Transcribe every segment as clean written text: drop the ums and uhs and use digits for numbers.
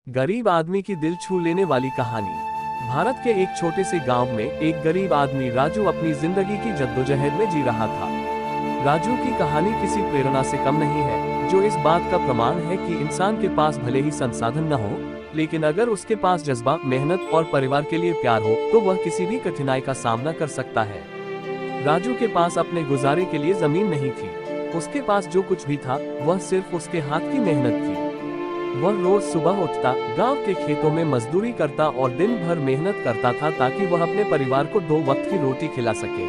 गरीब आदमी की दिल छू लेने वाली कहानी। भारत के एक छोटे से गांव में एक गरीब आदमी राजू अपनी जिंदगी की जद्दोजहद में जी रहा था। राजू की कहानी किसी प्रेरणा से कम नहीं है, जो इस बात का प्रमाण है कि इंसान के पास भले ही संसाधन न हो, लेकिन अगर उसके पास जज्बा, मेहनत और परिवार के लिए प्यार हो तो वह किसी भी कठिनाई का सामना कर सकता है। राजू के पास अपने गुजारे के लिए जमीन नहीं थी। उसके पास जो कुछ भी था वह सिर्फ उसके हाथ की मेहनत थी। वह रोज सुबह उठता, गांव के खेतों में मजदूरी करता और दिन भर मेहनत करता था ताकि वह अपने परिवार को 2 वक्त की रोटी खिला सके।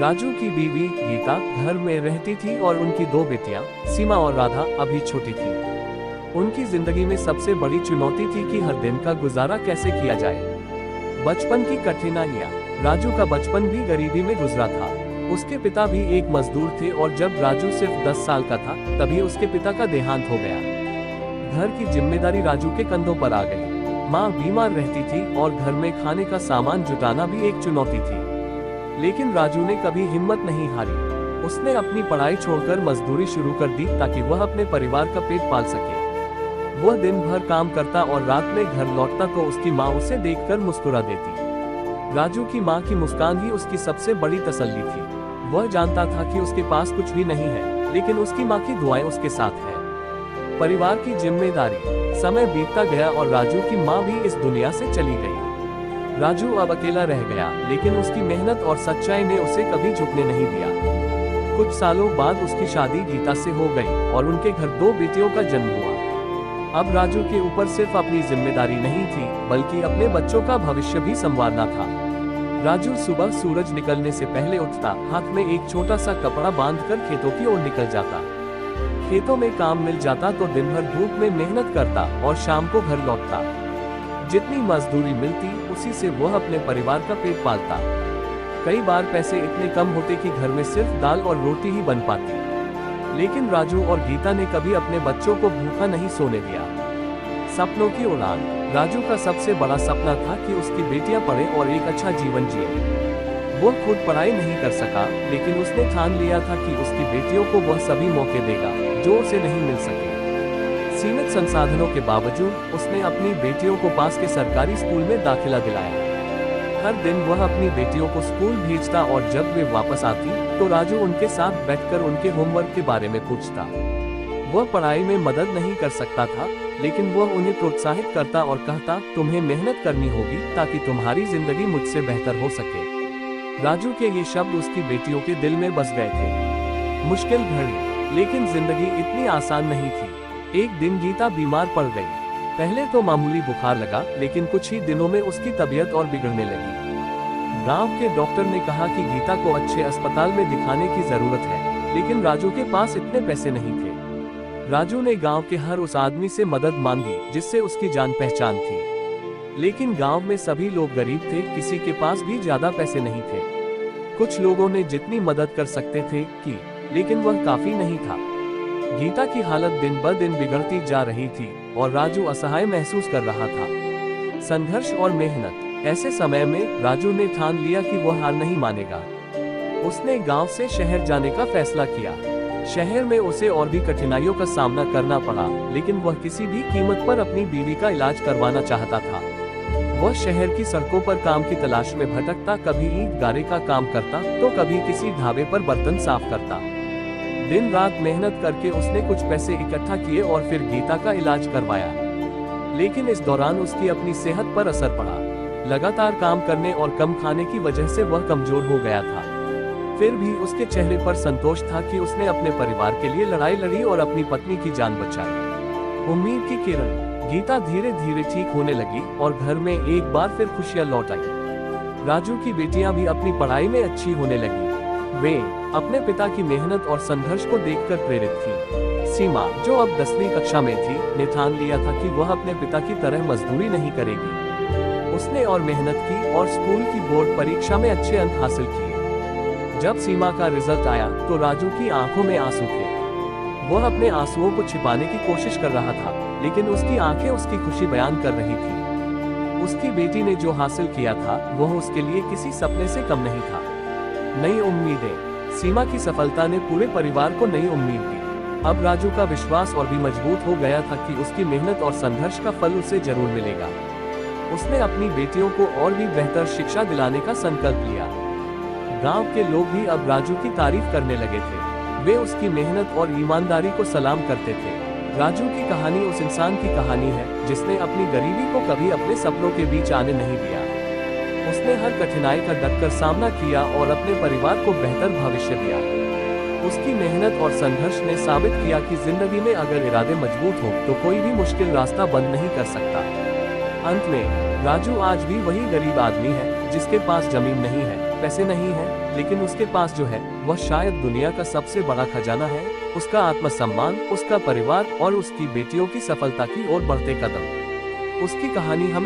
राजू की बीवी गीता घर में रहती थी और उनकी 2 बेटियां सीमा और राधा अभी छोटी थी। उनकी जिंदगी में सबसे बड़ी चुनौती थी कि हर दिन का गुजारा कैसे किया जाए। बचपन की कठिनाइयां। राजू का बचपन भी गरीबी में गुजरा था। उसके पिता भी एक मजदूर थे और जब राजू सिर्फ 10 साल का था तभी उसके पिता का देहांत हो गया। घर की जिम्मेदारी राजू के कंधों पर आ गई। माँ बीमार रहती थी और घर में खाने का सामान जुटाना भी एक चुनौती थी। लेकिन राजू ने कभी हिम्मत नहीं हारी। उसने अपनी पढ़ाई छोड़कर मजदूरी शुरू कर दी ताकि वह अपने परिवार का पेट पाल सके। वह दिन भर काम करता और रात में घर लौटता तो उसकी माँ उसे देखकर मुस्कुरा देती। राजू की माँ की मुस्कान ही उसकी सबसे बड़ी तसल्ली थी। वह जानता था कि उसके पास कुछ भी नहीं है, लेकिन उसकी माँ की दुआएं उसके साथ है। परिवार की जिम्मेदारी। समय बीतता गया और राजू की माँ भी इस दुनिया से चली गई। राजू अब अकेला रह गया, लेकिन उसकी मेहनत और सच्चाई ने उसे कभी झुकने नहीं दिया। कुछ सालों बाद उसकी शादी गीता से हो गई और उनके घर 2 बेटियों का जन्म हुआ। अब राजू के ऊपर सिर्फ अपनी जिम्मेदारी नहीं थी, बल्कि अपने बच्चों का भविष्य भी संवारना था। राजू सुबह सूरज निकलने से पहले उठता, हाथ में एक छोटा सा कपड़ा बांधकर खेतों की ओर निकल जाता। खेतों में काम मिल जाता तो दिन भर धूप में मेहनत करता और शाम को घर लौटता। जितनी मजदूरी मिलती उसी से वह अपने परिवार का पेट पालता। कई बार पैसे इतने कम होते कि घर में सिर्फ दाल और रोटी ही बन पाती, लेकिन राजू और गीता ने कभी अपने बच्चों को भूखा नहीं सोने दिया। सपनों की उड़ान। राजू का सबसे बड़ा सपना था कि उसकी बेटियां पढ़ें और एक अच्छा जीवन जिए। वो खुद पढ़ाई नहीं कर सका, लेकिन उसने ठान लिया था कि उसकी बेटियों को वह सभी मौके देगा जो उसे नहीं मिल सके। सीमित संसाधनों के बावजूद उसने अपनी बेटियों को पास के सरकारी स्कूल में दाखिला दिलाया। हर दिन वह अपनी बेटियों को स्कूल भेजता और जब वे वापस आती तो राजू उनके साथ बैठकर उनके होमवर्क के बारे में पूछता। वह पढ़ाई में मदद नहीं कर सकता था, लेकिन वह उन्हें प्रोत्साहित करता और कहता, तुम्हें मेहनत करनी होगी ताकि तुम्हारी जिंदगी मुझसे बेहतर हो सके। राजू के ये शब्द उसकी बेटियों के दिल में बस गए थे। मुश्किल घड़ी, लेकिन जिंदगी इतनी आसान नहीं थी। एक दिन गीता बीमार पड़ गई। पहले तो मामूली बुखार लगा, लेकिन कुछ ही दिनों में उसकी तबीयत और बिगड़ने लगी। गांव के डॉक्टर ने कहा कि गीता को अच्छे अस्पताल में दिखाने की जरूरत है, लेकिन राजू के पास इतने पैसे नहीं थे। राजू ने गांव के हर उस आदमी से मदद मांगी जिससे उसकी जान पहचान थी, लेकिन गांव में सभी लोग गरीब थे, किसी के पास भी ज्यादा पैसे नहीं थे। कुछ लोगों ने जितनी मदद कर सकते थे की, लेकिन वह काफी नहीं था। गीता की हालत दिन ब दिन बिगड़ती जा रही थी और राजू असहाय महसूस कर रहा था। संघर्ष और मेहनत। ऐसे समय में राजू ने ठान लिया कि वह हार नहीं मानेगा। उसने गांव से शहर जाने का फैसला किया। शहर में उसे और भी कठिनाइयों का सामना करना पड़ा, लेकिन वह किसी भी कीमत पर अपनी बीवी का इलाज करवाना चाहता था। वह शहर की सड़कों पर काम की तलाश में भटकता, कभी ईंट गारे का काम करता तो कभी किसी ढाबे पर बर्तन साफ करता। दिन रात मेहनत करके उसने कुछ पैसे इकट्ठा किए और फिर गीता का इलाज करवाया, लेकिन इस दौरान उसकी अपनी सेहत पर असर पड़ा। लगातार काम करने और कम खाने की वजह से वह कमजोर हो गया था। फिर भी उसके चेहरे पर संतोष था कि उसने अपने परिवार के लिए लड़ाई लड़ी और अपनी पत्नी की जान बचाई। उम्मीद की किरण। गीता धीरे धीरे ठीक होने लगी और घर में एक बार फिर खुशियां लौट आई। राजू की बेटियां भी अपनी पढ़ाई में अच्छी होने लगी। वे अपने पिता की मेहनत और संघर्ष को देखकर प्रेरित थी। सीमा, जो अब 10वीं कक्षा में थी, ने ठान लिया था कि वह अपने पिता की तरह मजदूरी नहीं करेगी। उसने और मेहनत की और स्कूल की बोर्ड परीक्षा में अच्छे अंक हासिल किए। जब सीमा का रिजल्ट आया तो राजू की आंखों में आंसू थे। वह अपने आंसुओं को छिपाने की कोशिश कर रहा था, लेकिन उसकी आंखें उसकी खुशी बयान कर रही थी। उसकी बेटी ने जो हासिल किया था वह उसके लिए किसी सपने से कम नहीं था। नई उम्मीदें। सीमा की सफलता ने पूरे परिवार को नई उम्मीद दी। अब राजू का विश्वास और भी मजबूत हो गया था कि उसकी मेहनत और संघर्ष का फल उसे जरूर मिलेगा। उसने अपनी बेटियों को और भी बेहतर शिक्षा दिलाने का संकल्प लिया। गांव के लोग भी अब राजू की तारीफ करने लगे थे। वे उसकी मेहनत और ईमानदारी को सलाम करते थे। राजू की कहानी उस इंसान की कहानी है जिसने अपनी गरीबी को कभी अपने सपनों के बीच आने नहीं दिया। उसने हर कठिनाई का डटकर सामना किया और अपने परिवार को बेहतर भविष्य दिया। उसकी मेहनत और संघर्ष ने साबित किया कि जिंदगी में अगर इरादे मजबूत हो तो कोई भी मुश्किल रास्ता बंद नहीं कर सकता। अंत में राजू आज भी वही गरीब आदमी है जिसके पास जमीन नहीं है, पैसे नहीं है, लेकिन उसके पास जो है वह शायद दुनिया का सबसे बड़ा खजाना है, उसका आत्मसम्मान, उसका परिवार और उसकी बेटियों की सफलता की ओर बढ़ते कदम। उसकी कहानी हमें